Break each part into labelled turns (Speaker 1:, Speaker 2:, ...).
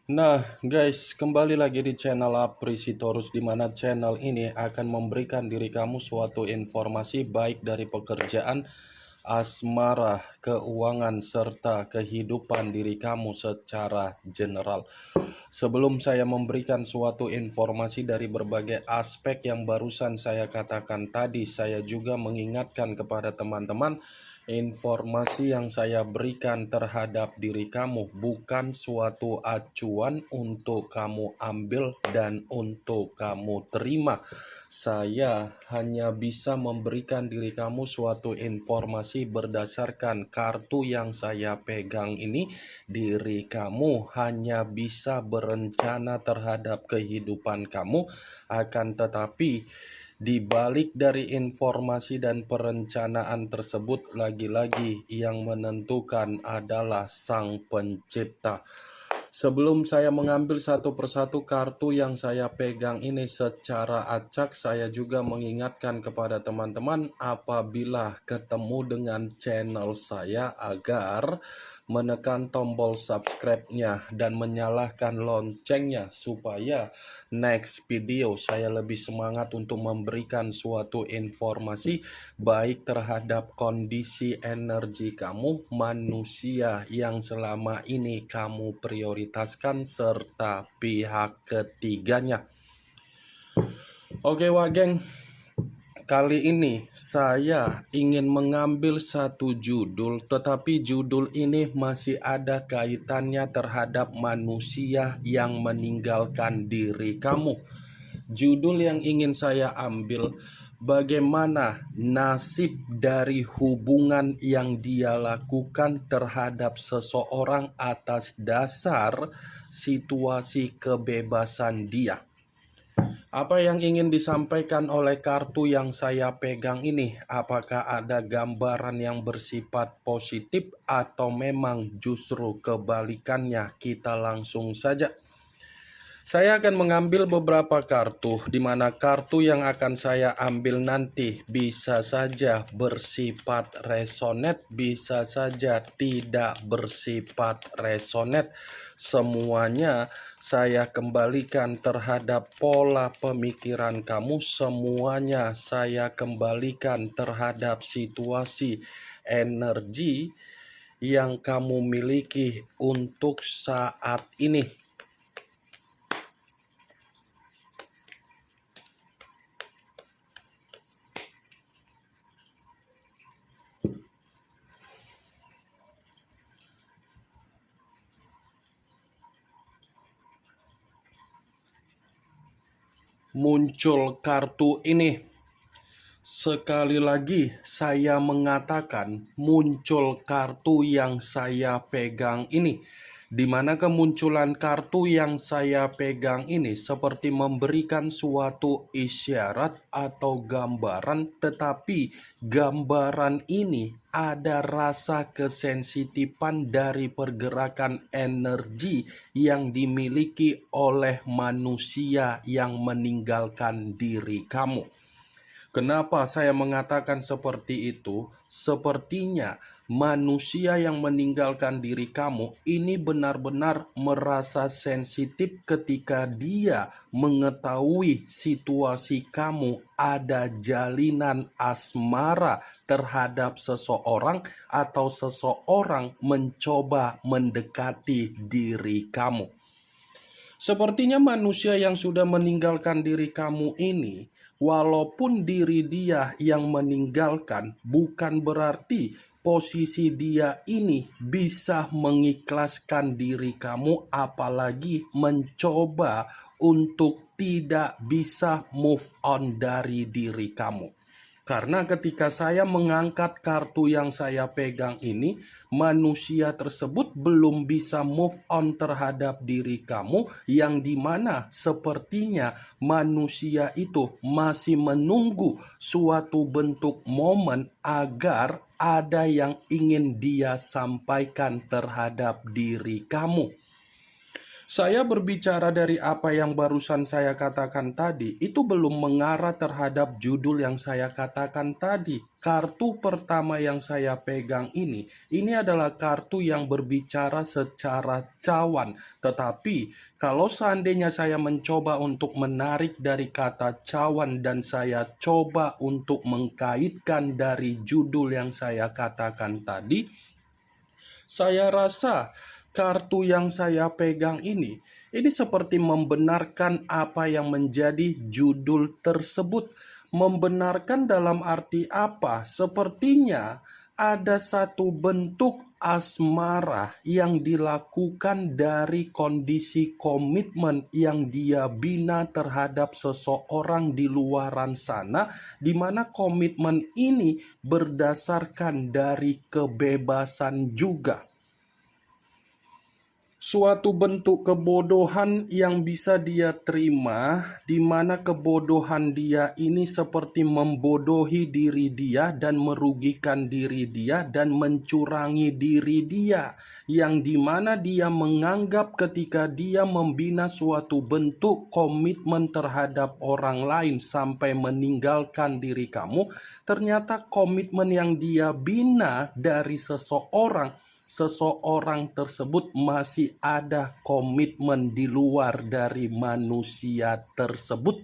Speaker 1: Nah, guys, kembali lagi di channel Aprisitorus, di mana channel ini akan memberikan diri kamu suatu informasi baik dari pekerjaan, asmara, keuangan, serta kehidupan diri kamu secara general. Sebelum saya memberikan suatu informasi dari berbagai aspek yang barusan saya katakan tadi, saya juga mengingatkan kepada teman-teman, informasi yang saya berikan terhadap diri kamu bukan suatu acuan untuk kamu ambil dan untuk kamu terima. Saya hanya bisa memberikan diri kamu suatu informasi berdasarkan kartu yang saya pegang ini. Diri kamu hanya bisa berencana terhadap kehidupan kamu, akan tetapi di balik dari informasi dan perencanaan tersebut, lagi-lagi yang menentukan adalah Sang Pencipta. Sebelum saya mengambil satu persatu kartu yang saya pegang ini secara acak, saya juga mengingatkan kepada teman-teman apabila ketemu dengan channel saya agar menekan tombol subscribe-nya dan menyalakan loncengnya supaya next video saya lebih semangat untuk memberikan suatu informasi baik terhadap kondisi energi kamu, manusia yang selama ini kamu prioritaskan, serta pihak ketiganya. Oke, Wageng. Kali ini saya ingin mengambil satu judul, tetapi judul ini masih ada kaitannya terhadap manusia yang meninggalkan diri kamu. Judul yang ingin saya ambil, bagaimana nasib dari hubungan yang dia lakukan terhadap seseorang atas dasar situasi kebebasan dia. Apa yang ingin disampaikan oleh kartu yang saya pegang ini? Apakah ada gambaran yang bersifat positif atau memang justru kebalikannya? Kita langsung saja. Saya akan mengambil beberapa kartu, di mana kartu yang akan saya ambil nanti bisa saja bersifat resonet, bisa saja tidak bersifat resonet. Semuanya saya kembalikan terhadap pola pemikiran kamu, semuanya saya kembalikan terhadap situasi energi yang kamu miliki untuk saat ini. Muncul kartu ini. Sekali lagi saya mengatakan muncul kartu yang saya pegang ini, di mana kemunculan kartu yang saya pegang ini seperti memberikan suatu isyarat atau gambaran, tetapi gambaran ini ada rasa kesensitifan dari pergerakan energi yang dimiliki oleh manusia yang meninggalkan diri kamu. Kenapa saya mengatakan seperti itu? Sepertinya manusia yang meninggalkan diri kamu ini benar-benar merasa sensitif ketika dia mengetahui situasi kamu ada jalinan asmara terhadap seseorang atau seseorang mencoba mendekati diri kamu. Sepertinya manusia yang sudah meninggalkan diri kamu ini, walaupun diri dia yang meninggalkan, bukan berarti posisi dia ini bisa mengikhlaskan diri kamu, apalagi mencoba untuk tidak bisa move on dari diri kamu. Karena ketika saya mengangkat kartu yang saya pegang ini, manusia tersebut belum bisa move on terhadap diri kamu, yang dimana sepertinya manusia itu masih menunggu suatu bentuk momen agar ada yang ingin dia sampaikan terhadap diri kamu. Saya berbicara dari apa yang barusan saya katakan tadi, itu belum mengarah terhadap judul yang saya katakan tadi. Kartu pertama yang saya pegang ini adalah kartu yang berbicara secara cawan. Tetapi kalau seandainya saya mencoba untuk menarik dari kata cawan dan saya coba untuk mengkaitkan dari judul yang saya katakan tadi, saya rasa kartu yang saya pegang ini seperti membenarkan apa yang menjadi judul tersebut. Membenarkan dalam arti apa? Sepertinya ada satu bentuk asmara yang dilakukan dari kondisi komitmen yang dia bina terhadap seseorang di luaran sana, di mana komitmen ini berdasarkan dari kebebasan juga. Suatu bentuk kebodohan yang bisa dia terima, di mana kebodohan dia ini seperti membodohi diri dia dan merugikan diri dia dan mencurangi diri dia, yang di mana dia menganggap ketika dia membina suatu bentuk komitmen terhadap orang lain sampai meninggalkan diri kamu, ternyata komitmen yang dia bina dari seseorang tersebut masih ada komitmen di luar dari manusia tersebut.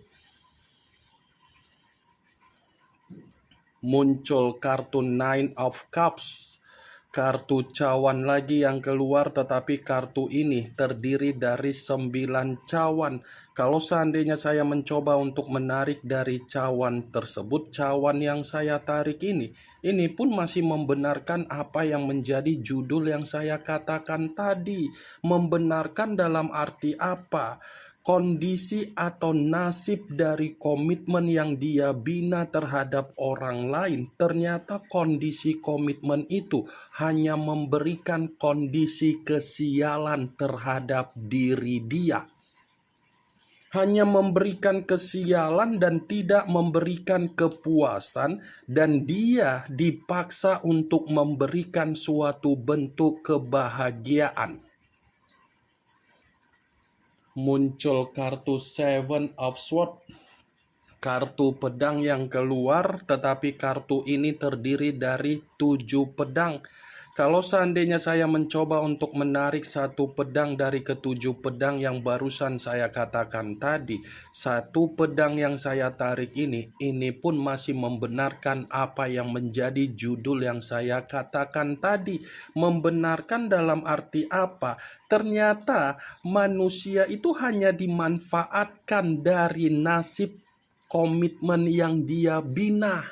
Speaker 1: Muncul kartu Nine of Cups, kartu cawan lagi yang keluar, tetapi kartu ini terdiri dari 9 cawan. Kalau seandainya saya mencoba untuk menarik dari cawan tersebut, cawan yang saya tarik ini pun masih membenarkan apa yang menjadi judul yang saya katakan tadi. Membenarkan dalam arti apa? Kondisi atau nasib dari komitmen yang dia bina terhadap orang lain, ternyata kondisi komitmen itu hanya memberikan kondisi kesialan terhadap diri dia. Hanya memberikan kesialan dan tidak memberikan kepuasan, dan dia dipaksa untuk memberikan suatu bentuk kebahagiaan. Muncul kartu Seven of Swords, kartu pedang yang keluar, tetapi kartu ini terdiri dari 7 pedang. Kalau seandainya saya mencoba untuk menarik satu pedang dari ketujuh pedang yang barusan saya katakan tadi, satu pedang yang saya tarik ini pun masih membenarkan apa yang menjadi judul yang saya katakan tadi. Membenarkan dalam arti apa? Ternyata manusia itu hanya dimanfaatkan dari nasib komitmen yang dia bina.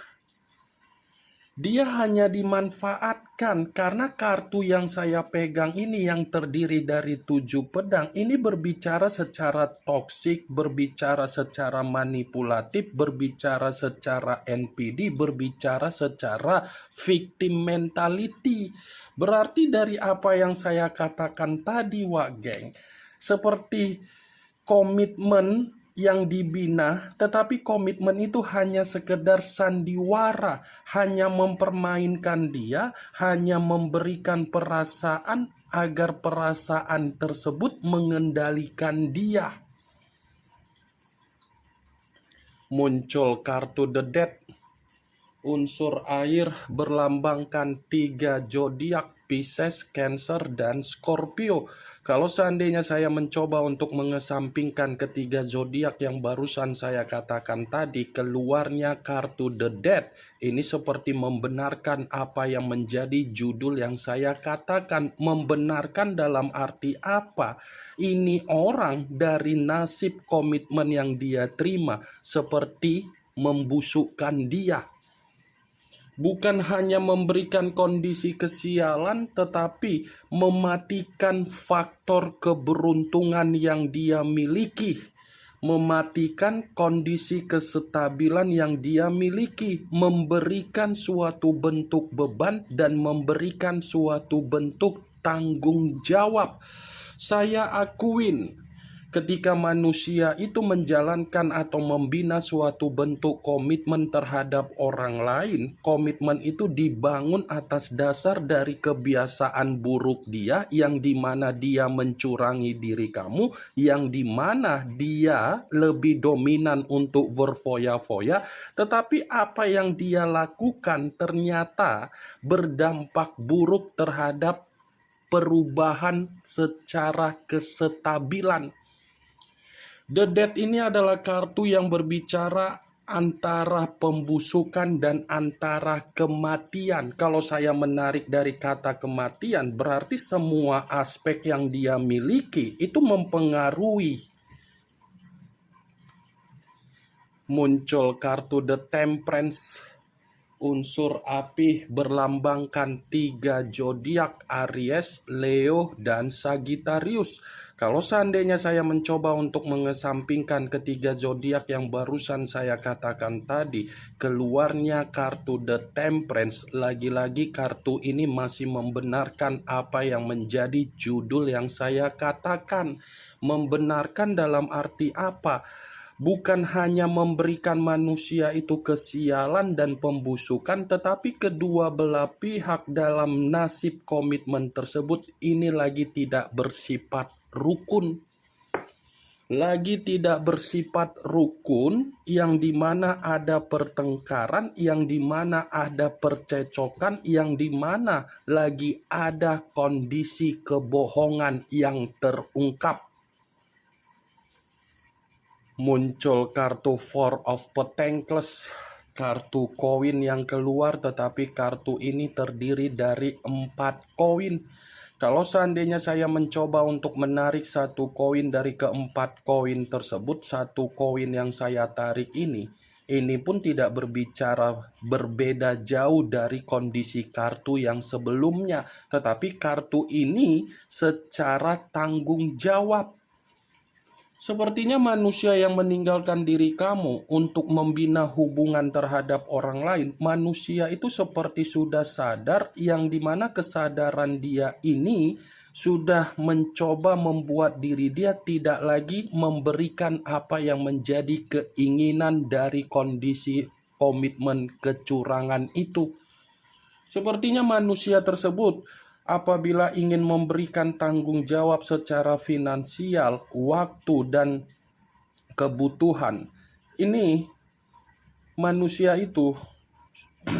Speaker 1: Dia hanya dimanfaatkan karena kartu yang saya pegang ini yang terdiri dari 7 pedang ini berbicara secara toksik, berbicara secara manipulatif, berbicara secara NPD, berbicara secara victim mentality. Berarti dari apa yang saya katakan tadi, Wak Geng, seperti komitmen yang dibina, tetapi komitmen itu hanya sekedar sandiwara, hanya mempermainkan dia, hanya memberikan perasaan agar perasaan tersebut mengendalikan dia. Muncul kartu The Death, unsur air berlambangkan 3 zodiak, Pisces, Cancer, dan Scorpio. Kalau seandainya saya mencoba untuk mengesampingkan ketiga zodiak yang barusan saya katakan tadi, keluarnya kartu The Death. Ini seperti membenarkan apa yang menjadi judul yang saya katakan. Membenarkan dalam arti apa? Ini orang dari nasib komitmen yang dia terima seperti membusukkan dia. Bukan hanya memberikan kondisi kesialan, tetapi mematikan faktor keberuntungan yang dia miliki. Mematikan kondisi kestabilan yang dia miliki. Memberikan suatu bentuk beban dan memberikan suatu bentuk tanggung jawab. Saya akuin ketika manusia itu menjalankan atau membina suatu bentuk komitmen terhadap orang lain, komitmen itu dibangun atas dasar dari kebiasaan buruk dia, yang dimana dia mencurangi diri kamu, yang dimana dia lebih dominan untuk berfoya-foya, tetapi apa yang dia lakukan ternyata berdampak buruk terhadap perubahan secara kestabilan. The Death ini adalah kartu yang berbicara antara pembusukan dan antara kematian. Kalau saya menarik dari kata kematian, berarti semua aspek yang dia miliki itu mempengaruhi. Muncul kartu The Temperance, unsur api berlambangkan 3 zodiak, Aries, Leo, dan Sagittarius. Kalau seandainya saya mencoba untuk mengesampingkan ketiga zodiak yang barusan saya katakan tadi, keluarnya kartu The Temperance. Lagi-lagi kartu ini masih membenarkan apa yang menjadi judul yang saya katakan. Membenarkan dalam arti apa? Bukan hanya memberikan manusia itu kesialan dan pembusukan, tetapi kedua belah pihak dalam nasib komitmen tersebut ini lagi tidak bersifat rukun. Lagi tidak bersifat rukun, yang dimana ada pertengkaran, yang dimana ada percecokan, yang dimana lagi ada kondisi kebohongan yang terungkap. Muncul kartu Four of Pentacles, kartu koin yang keluar, tetapi kartu ini terdiri dari 4 koin. Kalau seandainya saya mencoba untuk menarik satu koin dari keempat koin tersebut, satu koin yang saya tarik ini pun tidak berbicara berbeda jauh dari kondisi kartu yang sebelumnya, tetapi kartu ini secara tanggung jawab. Sepertinya manusia yang meninggalkan diri kamu untuk membina hubungan terhadap orang lain, manusia itu seperti sudah sadar, yang dimana kesadaran dia ini sudah mencoba membuat diri dia tidak lagi memberikan apa yang menjadi keinginan dari kondisi komitmen kecurangan itu. Sepertinya manusia tersebut apabila ingin memberikan tanggung jawab secara finansial, waktu, dan kebutuhan, ini manusia itu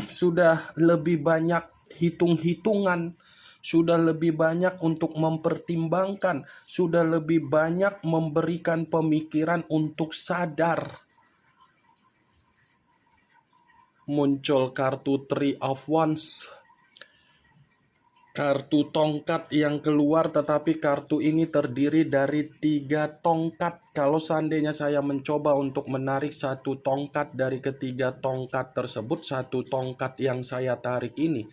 Speaker 1: sudah lebih banyak hitung-hitungan, sudah lebih banyak untuk mempertimbangkan, sudah lebih banyak memberikan pemikiran untuk sadar. Muncul kartu Three of Wands, kartu tongkat yang keluar, tetapi kartu ini terdiri dari 3 tongkat. Kalau seandainya saya mencoba untuk menarik satu tongkat dari ketiga tongkat tersebut, satu tongkat yang saya tarik ini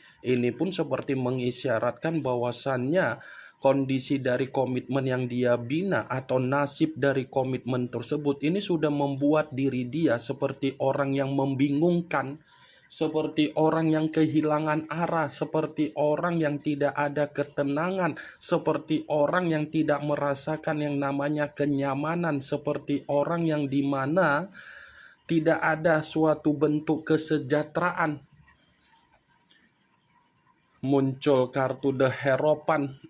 Speaker 1: pun seperti mengisyaratkan bahwasannya kondisi dari komitmen yang dia bina atau nasib dari komitmen tersebut ini sudah membuat diri dia seperti orang yang membingungkan, seperti orang yang kehilangan arah, seperti orang yang tidak ada ketenangan, seperti orang yang tidak merasakan yang namanya kenyamanan, seperti orang yang dimana tidak ada suatu bentuk kesejahteraan. Muncul kartu The Hierophant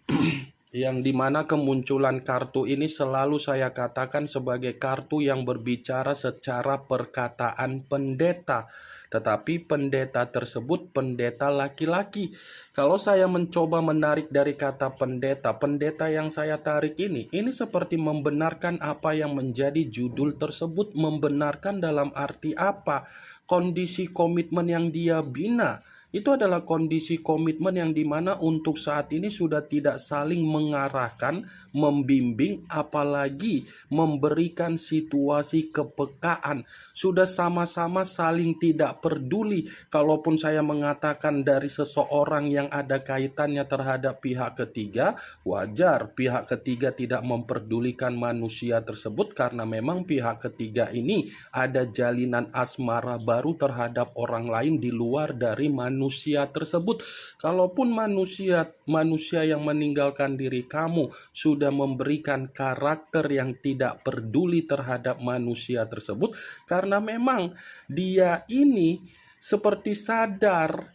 Speaker 1: yang dimana kemunculan kartu ini selalu saya katakan sebagai kartu yang berbicara secara perkataan pendeta, tetapi pendeta tersebut pendeta laki-laki. Kalau saya mencoba menarik dari kata pendeta, pendeta yang saya tarik ini seperti membenarkan apa yang menjadi judul tersebut. Membenarkan dalam arti apa? Kondisi komitmen yang dia bina itu adalah kondisi komitmen yang dimana untuk saat ini sudah tidak saling mengarahkan, membimbing, apalagi memberikan situasi kepekaan. Sudah sama-sama saling tidak peduli. Kalaupun saya mengatakan dari seseorang yang ada kaitannya terhadap pihak ketiga, wajar pihak ketiga tidak memperdulikan manusia tersebut karena memang pihak ketiga ini ada jalinan asmara baru terhadap orang lain di luar dari manusia. manusia tersebut. Kalaupun manusia yang meninggalkan diri kamu sudah memberikan karakter yang tidak peduli terhadap manusia tersebut, karena memang dia ini seperti sadar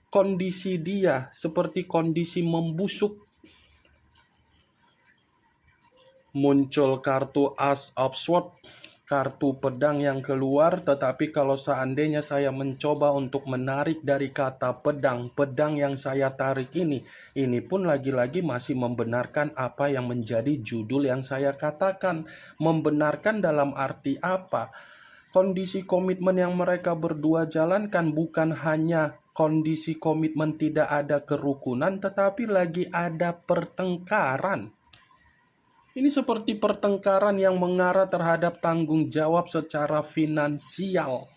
Speaker 1: kondisi dia, seperti kondisi membusuk. Muncul kartu Ace of Swords, kartu pedang yang keluar, tetapi kalau seandainya saya mencoba untuk menarik dari kata pedang, pedang yang saya tarik ini pun lagi-lagi masih membenarkan apa yang menjadi judul yang saya katakan. Membenarkan dalam arti apa? Kondisi komitmen yang mereka berdua jalankan bukan hanya kondisi komitmen tidak ada kerukunan, tetapi lagi ada pertengkaran. Ini seperti pertengkaran yang mengarah terhadap tanggung jawab secara finansial.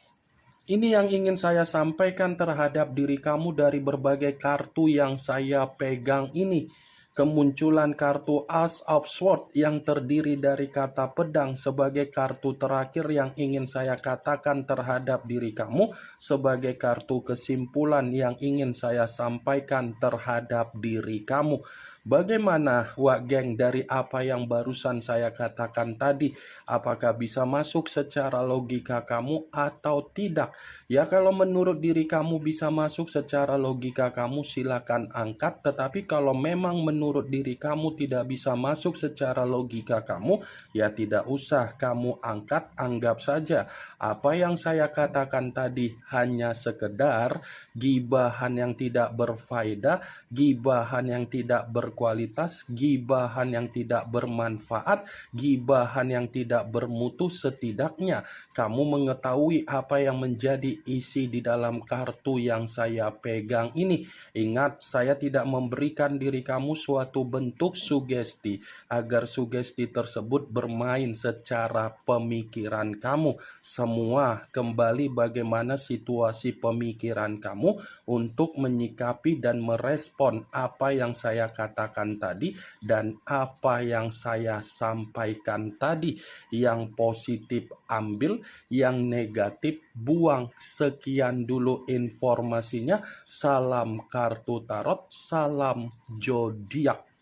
Speaker 1: Ini yang ingin saya sampaikan terhadap diri kamu dari berbagai kartu yang saya pegang ini. Kemunculan kartu Ace of Swords yang terdiri dari kata pedang sebagai kartu terakhir yang ingin saya katakan terhadap diri kamu, sebagai kartu kesimpulan yang ingin saya sampaikan terhadap diri kamu. Bagaimana, Wak Geng, dari apa yang barusan saya katakan tadi? Apakah bisa masuk secara logika kamu atau tidak? Ya, kalau menurut diri kamu bisa masuk secara logika kamu, silakan angkat. Tetapi kalau memang menurut diri kamu tidak bisa masuk secara logika kamu, ya tidak usah kamu angkat. Anggap saja apa yang saya katakan tadi hanya sekedar gibahan yang tidak berfaedah, gibahan yang tidak berkualitas, gibahan yang tidak bermanfaat, gibahan yang tidak bermutu. Setidaknya kamu mengetahui apa yang menjadi isi di dalam kartu yang saya pegang ini. Ingat, saya tidak memberikan diri kamu suatu bentuk sugesti agar sugesti tersebut bermain secara pemikiran kamu. Semua kembali bagaimana situasi pemikiran kamu untuk menyikapi dan merespon apa yang saya katakan tadi dan apa yang saya sampaikan tadi. Yang positif ambil, yang negatif buang. Sekian dulu informasinya. Salam kartu tarot, salam zodiak.